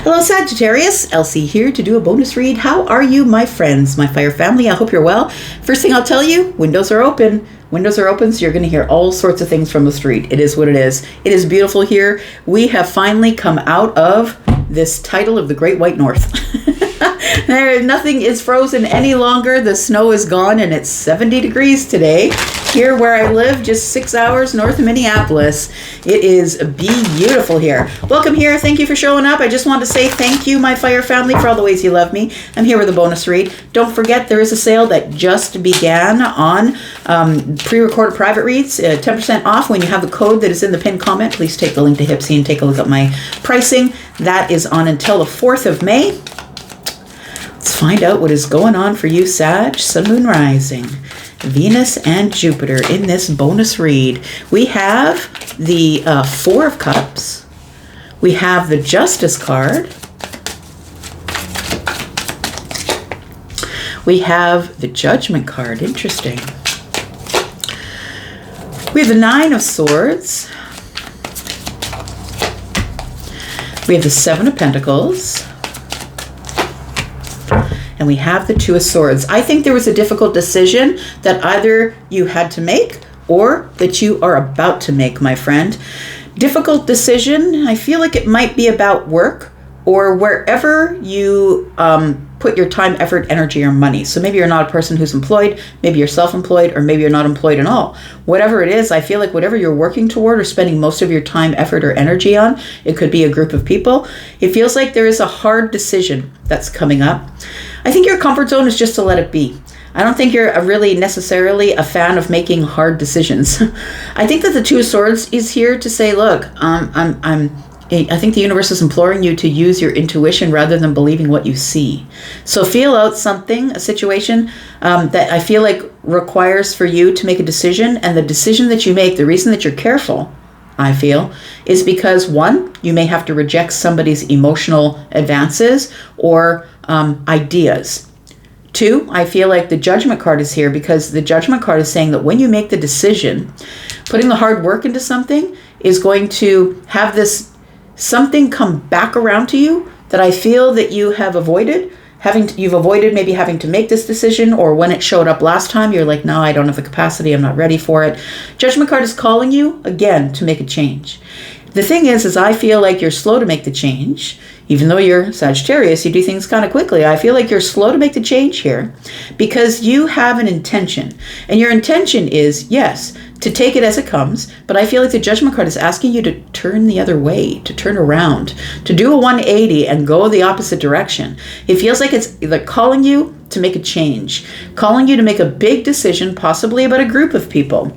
Hello Sagittarius, Elsie here to do a bonus read. How are you, my friends, my fire family? I hope you're well. First thing I'll tell you, windows are open. Windows are open, so you're going to hear all sorts of things from the street. It is what it is. It is beautiful here. We have finally come out of this title of the Great White North. Nothing is frozen any longer. The snow is gone and it's 70 degrees today. Here where I live, just 6 hours north of Minneapolis. It is beautiful here. Welcome here. Thank you for showing up. I just want to say thank you, my fire family, for all the ways you love me. I'm here with a bonus read. Don't forget there is a sale that just began on pre-recorded private reads. 10% off when you have the code that is in the pinned comment. Please take the link to Hypsee and take a look at my pricing. That is on until the 4th of May. Let's find out what is going on for you, Sag, Sun, Moon, Rising, Venus, and Jupiter in this bonus read. We have the Four of Cups. We have the Justice card. We have the Judgment card. Interesting. We have the Nine of Swords. We have the Seven of Pentacles. And we have the Two of Swords. I think there was a difficult decision that either you had to make or that you are about to make, my friend. Difficult decision. I feel like it might be about work or wherever you put your time, effort, energy, or money. So maybe you're not a person who's employed, maybe you're self-employed, or maybe you're not employed at all. Whatever it is, I feel like whatever you're working toward or spending most of your time, effort, or energy on, it could be a group of people. It feels like there is a hard decision that's coming up. I think your comfort zone is just to let it be. I don't think you're really necessarily a fan of making hard decisions. I think that the Two of Swords is here to say, look, I think the universe is imploring you to use your intuition rather than believing what you see. So feel out something, a situation that I feel like requires for you to make a decision. And the decision that you make, the reason that you're careful, I feel, is because one, you may have to reject somebody's emotional advances or ideas. Two, I feel like the Judgment card is here because the Judgment card is saying that when you make the decision, putting the hard work into something is going to have this something come back around to you that I feel that you have avoided. You've avoided maybe having to make this decision, or when it showed up last time, you're like, no, I don't have the capacity. I'm not ready for it. Judgment card is calling you again to make a change. The thing is I feel like you're slow to make the change. Even though you're Sagittarius, you do things kind of quickly. I feel like you're slow to make the change here because you have an intention. And your intention is, yes, to take it as it comes. But I feel like the Judgment card is asking you to turn the other way, to turn around, to do a 180 and go the opposite direction. It feels like it's like calling you to make a change, calling you to make a big decision, possibly about a group of people.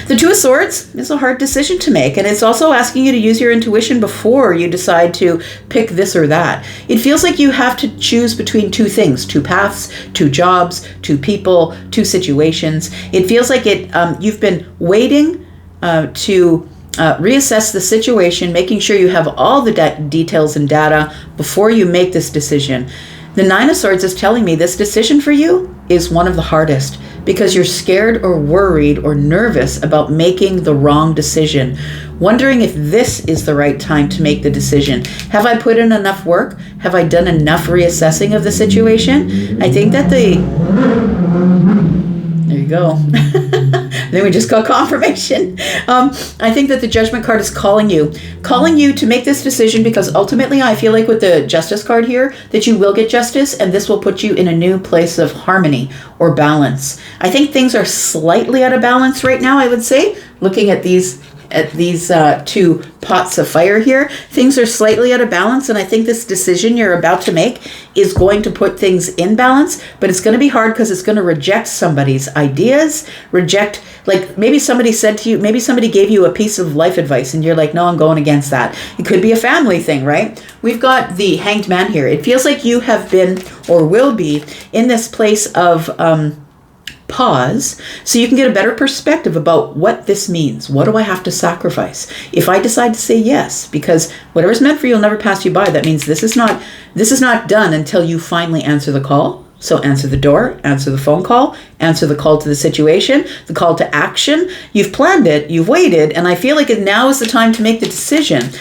The Two of Swords is a hard decision to make, and it's also asking you to use your intuition before you decide to pick this or that. It feels like you have to choose between two things, two paths, two jobs, two people, two situations. It feels like you've been waiting to reassess the situation, making sure you have all the details and data before you make this decision. The Nine of Swords is telling me this decision for you is one of the hardest because you're scared or worried or nervous about making the wrong decision, wondering if this is the right time to make the decision. Have I put in enough work? Have I done enough reassessing of the situation? I think that there you go. Then we just got confirmation. I think that the Judgment card is calling you to make this decision because ultimately I feel like with the Justice card here that you will get justice and this will put you in a new place of harmony or balance. I think things are slightly out of balance right now, I would say, looking at these two pots of fire here. Things are slightly out of balance, and I think this decision you're about to make is going to put things in balance, but it's going to be hard because it's going to reject somebody's ideas, like maybe somebody said to you, maybe somebody gave you a piece of life advice and you're like, no, I'm going against that. It could be a family thing, right? We've got the Hanged Man here. It feels like you have been or will be in this place of pause so you can get a better perspective about what this means. What do I have to sacrifice if I decide to say yes? Because whatever's meant for you will never pass you by. That means this is not done until you finally answer the call. So answer the door, answer the phone call, answer the call to the situation, the call to action. You've planned it, you've waited, and I feel like now is the time to make the decision.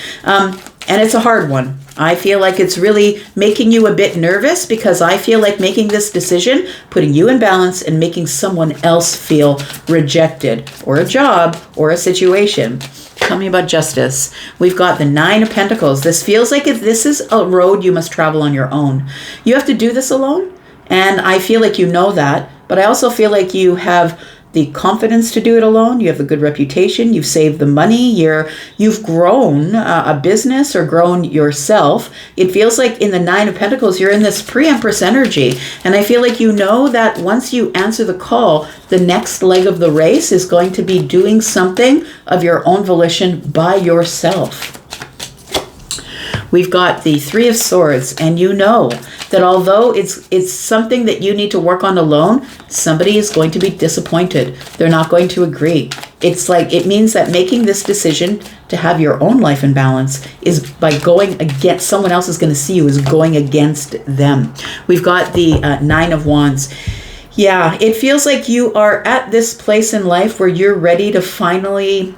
And it's a hard one. I feel like it's really making you a bit nervous because I feel like making this decision, putting you in balance and making someone else feel rejected, or a job, or a situation. Tell me about justice. We've got the 9 of Pentacles. This feels like if this is a road you must travel on your own. You have to do this alone. And I feel like you know that. But I also feel like you have the confidence to do it alone. You have a good reputation. You've saved the money. You've grown a business or grown yourself. It feels like in the 9 of Pentacles, you're in this pre-Empress energy. And I feel like you know that once you answer the call, the next leg of the race is going to be doing something of your own volition by yourself. We've got the 3 of Swords, and you know that although it's something that you need to work on alone, somebody is going to be disappointed. They're not going to agree. It's like, it means that making this decision to have your own life in balance is by going against, someone else is going to see you as going against them. We've got the 9 of Wands. Yeah, it feels like you are at this place in life where you're ready to finally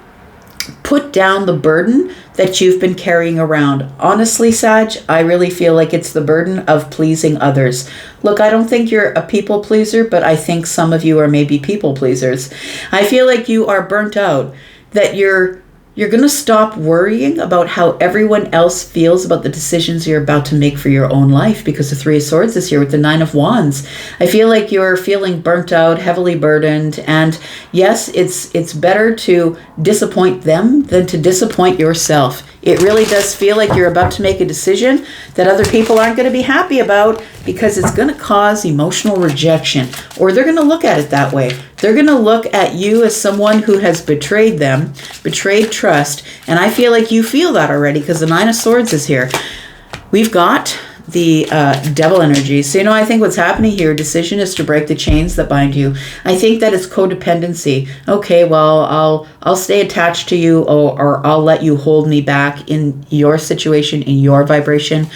put down the burden that you've been carrying around. Honestly, Sag, I really feel like it's the burden of pleasing others. Look, I don't think you're a people pleaser, but I think some of you are maybe people pleasers. I feel like you are burnt out, that you're going to stop worrying about how everyone else feels about the decisions you're about to make for your own life, because the 3 of Swords is here with the 9 of Wands. I feel like you're feeling burnt out, heavily burdened, and yes, it's better to disappoint them than to disappoint yourself. It really does feel like you're about to make a decision that other people aren't going to be happy about because it's going to cause emotional rejection, or they're going to look at it that way. They're going to look at you as someone who has betrayed them, betrayed trust, and I feel like you feel that already because the 9 of Swords is here. We've got the Devil energy. So, I think what's happening here, decision is to break the chains that bind you. I think that it's codependency. Okay, well, I'll stay attached to you, or I'll let you hold me back in your situation, in your vibration,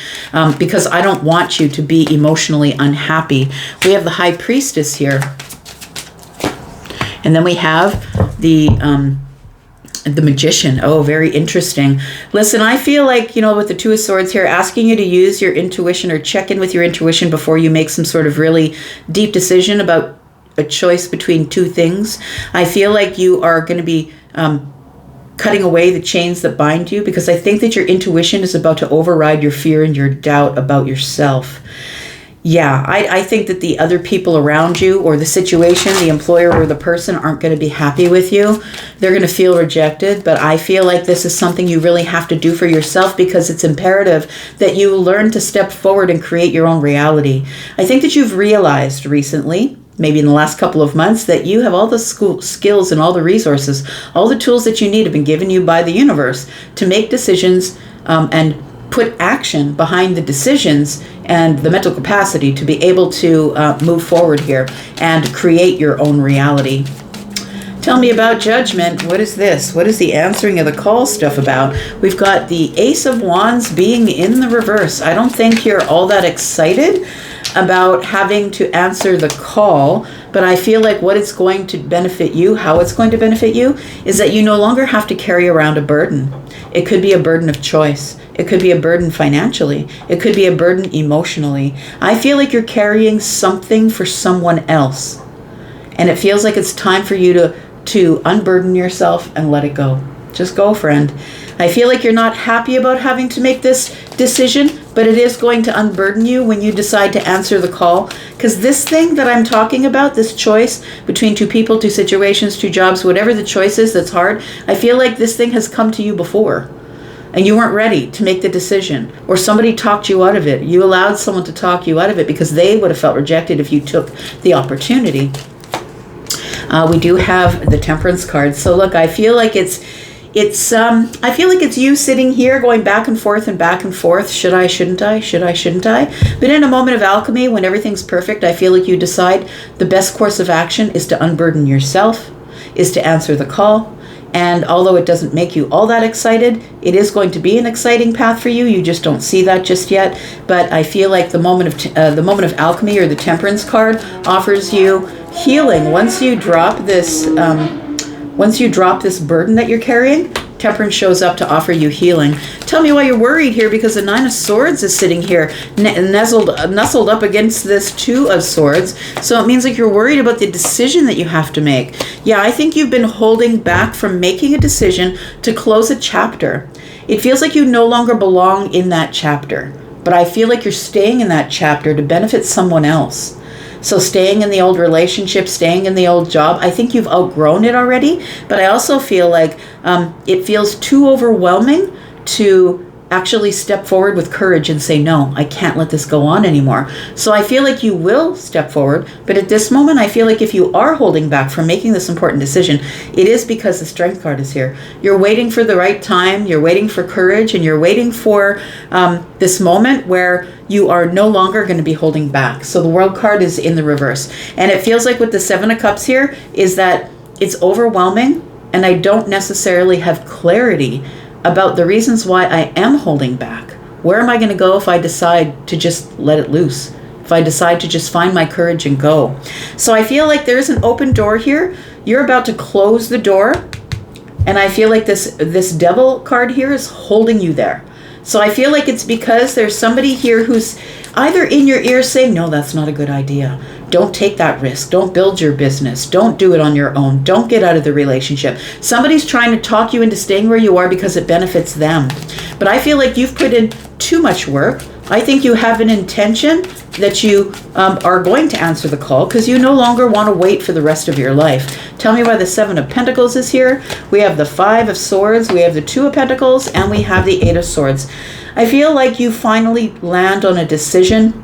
because I don't want you to be emotionally unhappy. We have the High Priestess here. And then we have the Magician. Oh, very interesting. Listen, I feel like, with the 2 of Swords here, asking you to use your intuition or check in with your intuition before you make some sort of really deep decision about a choice between 2 things. I feel like you are going to be cutting away the chains that bind you, because I think that your intuition is about to override your fear and your doubt about yourself. Yeah, I think that the other people around you, or the situation, the employer or the person, aren't going to be happy with you. They're going to feel rejected, but I feel like this is something you really have to do for yourself, because it's imperative that you learn to step forward and create your own reality. I think that you've realized recently, maybe in the last couple of months, that you have all the skills and all the resources, all the tools that you need have been given you by the universe to make decisions and put action behind the decisions and the mental capacity to be able to move forward here and create your own reality. Tell me about Judgment. What is this? What is the answering of the call stuff about? We've got the Ace of Wands being in the reverse. I don't think you're all that excited about having to answer the call, but I feel like what it's going to benefit you, how it's going to benefit you, is that you no longer have to carry around a burden. It could be a burden of choice. It could be a burden financially. It could be a burden emotionally. I feel like you're carrying something for someone else, and it feels like it's time for you to unburden yourself and let it go. Just go, friend. I feel like you're not happy about having to make this decision, but it is going to unburden you when you decide to answer the call. Because this thing that I'm talking about, this choice between 2 people, 2 situations, 2 jobs, whatever the choice is that's hard, I feel like this thing has come to you before, and you weren't ready to make the decision, or somebody talked you out of it. You allowed someone to talk you out of it because they would have felt rejected if you took the opportunity. We do have the Temperance card. So look, I feel like it's you sitting here going back and forth and back and forth. Should I, shouldn't I? Should I, shouldn't I? But in a moment of alchemy, when everything's perfect, I feel like you decide the best course of action is to unburden yourself, is to answer the call. And although it doesn't make you all that excited, it is going to be an exciting path for you. You just don't see that just yet. But I feel like the moment of alchemy, or the Temperance card, offers you healing. Once you drop this burden that you're carrying, Temperance shows up to offer you healing. Tell me why you're worried here, because the Nine of Swords is sitting here nestled up against this Two of Swords. So it means like you're worried about the decision that you have to make. Yeah, I think you've been holding back from making a decision to close a chapter. It feels like you no longer belong in that chapter, but I feel like you're staying in that chapter to benefit someone else. So staying in the old relationship, staying in the old job, I think you've outgrown it already, but I also feel like it feels too overwhelming to actually step forward with courage and say, no, I can't let this go on anymore. So I feel like you will step forward, but at this moment, I feel like if you are holding back from making this important decision, it is because the Strength card is here. You're waiting for the right time, you're waiting for courage, and you're waiting for this moment where you are no longer going to be holding back. So the World card is in the reverse. And it feels like with the Seven of Cups here is that it's overwhelming, and I don't necessarily have clarity about the reasons why I am holding back. Where am I going to go if I decide to just let it loose? If I decide to just find my courage and go? So I feel like there's an open door here. You're about to close the door. And I feel like this Devil card here is holding you there. So I feel like it's because there's somebody here who's either in your ear saying, no, that's not a good idea. Don't take that risk. Don't build your business. Don't do it on your own. Don't get out of the relationship. Somebody's trying to talk you into staying where you are because it benefits them. But I feel like you've put in too much work. I think you have an intention that you are going to answer the call because you no longer want to wait for the rest of your life. Tell me why the Seven of Pentacles is here. We have the Five of Swords. We have the Two of Pentacles. And we have the Eight of Swords. I feel like you finally land on a decision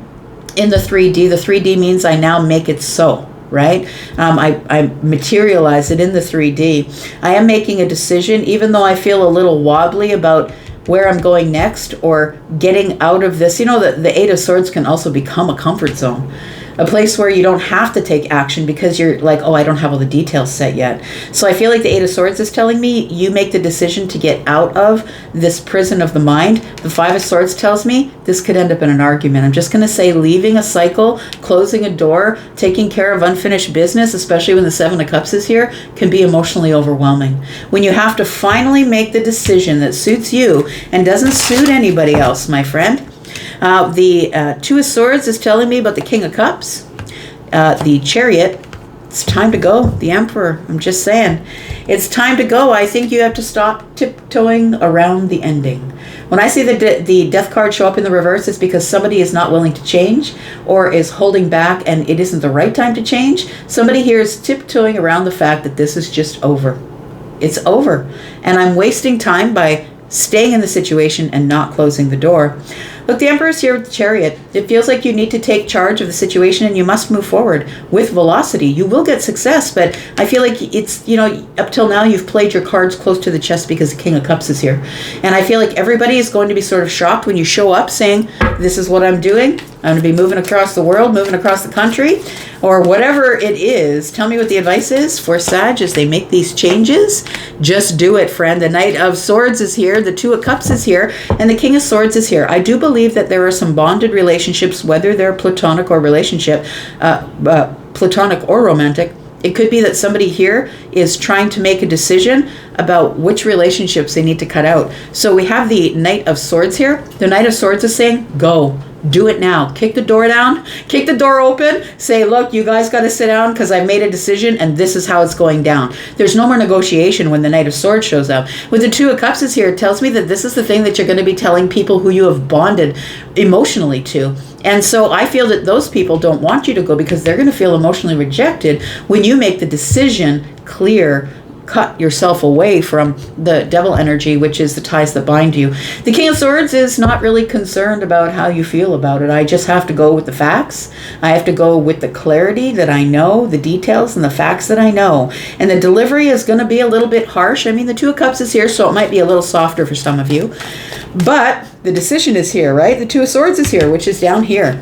in the 3D. The 3D means I now make it so, right? I materialize it in the 3D. I am making a decision, even though I feel a little wobbly about where I'm going next or getting out of this. You know, the Eight of Swords can also become a comfort zone. A place where you don't have to take action because you're like, oh, I don't have all the details set yet. So I feel like the Eight of Swords is telling me you make the decision to get out of this prison of the mind. The Five of Swords tells me this could end up in an argument. I'm just going to say leaving a cycle, closing a door, taking care of unfinished business, especially when the Seven of Cups is here, can be emotionally overwhelming. When you have to finally make the decision that suits you and doesn't suit anybody else, my friend. The Two of Swords is telling me about the King of Cups. The Chariot, it's time to go. The Emperor, I'm just saying. It's time to go. I think you have to stop tiptoeing around the ending. When I see the Death card show up in the reverse, it's because somebody is not willing to change or is holding back and it isn't the right time to change. Somebody here is tiptoeing around the fact that this is just over. It's over. And I'm wasting time by staying in the situation and not closing the door. Look, the Emperor's here with the Chariot. It feels like you need to take charge of the situation and you must move forward with velocity. You will get success, but I feel like it's, you know, up till now you've played your cards close to the chest because the King of Cups is here. And I feel like everybody is going to be sort of shocked when you show up saying, this is what I'm doing. I'm going to be moving across the world, moving across the country, or whatever it is. Tell me what the advice is for Sag as they make these changes. Just do it, friend. The Knight of Swords is here. The Two of Cups is here. And the King of Swords is here. I do believe that there are some bonded relationships, whether they're platonic or platonic or romantic. It could be that somebody here is trying to make a decision about which relationships they need to cut out. So we have the Knight of Swords here. The Knight of Swords is saying, go. Do it now. Kick the door down. Kick the door open. Say, look, you guys got to sit down because I've made a decision and this is how it's going down. There's no more negotiation when the Knight of Swords shows up. With the Two of Cups is here, it tells me that this is the thing that you're going to be telling people who you have bonded emotionally to. And so I feel that those people don't want you to go because they're going to feel emotionally rejected when you make the decision clear, cut yourself away from the devil energy, which is the ties that bind you. The King of Swords is not really concerned about how you feel about it. I just have to go with the facts. I have to go with the clarity that I know, the details and the facts that I know. And the delivery is going to be a little bit harsh. I mean, the Two of Cups is here, so it might be a little softer for some of you. But the decision is here, right? The Two of Swords is here, which is down here.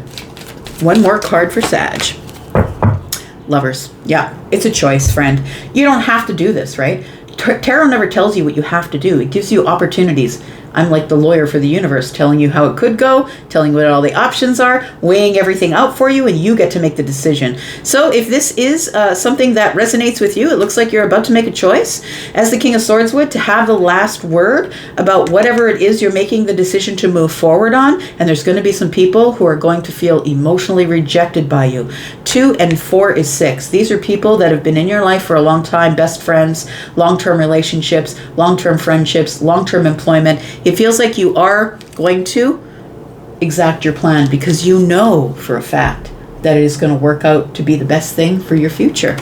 One more card for Sag. Lovers. Yeah, it's a choice, friend. You don't have to do this, right? Tarot never tells you what you have to do. It gives you opportunities. I'm like the lawyer for the universe, telling you how it could go, telling you what all the options are, weighing everything out for you, and you get to make the decision. So if this is something that resonates with you, it looks like you're about to make a choice, as the King of Swords would, to have the last word about whatever it is you're making the decision to move forward on. And there's going to be some people who are going to feel emotionally rejected by you. 2 and 4 is 6. These are people that have been in your life for a long time, best friends, long-term relationships, long-term friendships, long-term employment. It feels like you are going to exact your plan because you know for a fact that it is going to work out to be the best thing for your future.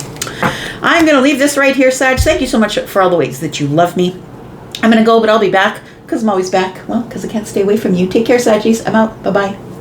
I'm going to leave this right here, Sag. Thank you so much for all the ways that you love me. I'm going to go, but I'll be back because I'm always back. Well, because I can't stay away from you. Take care, Saggies. I'm out. Bye-bye.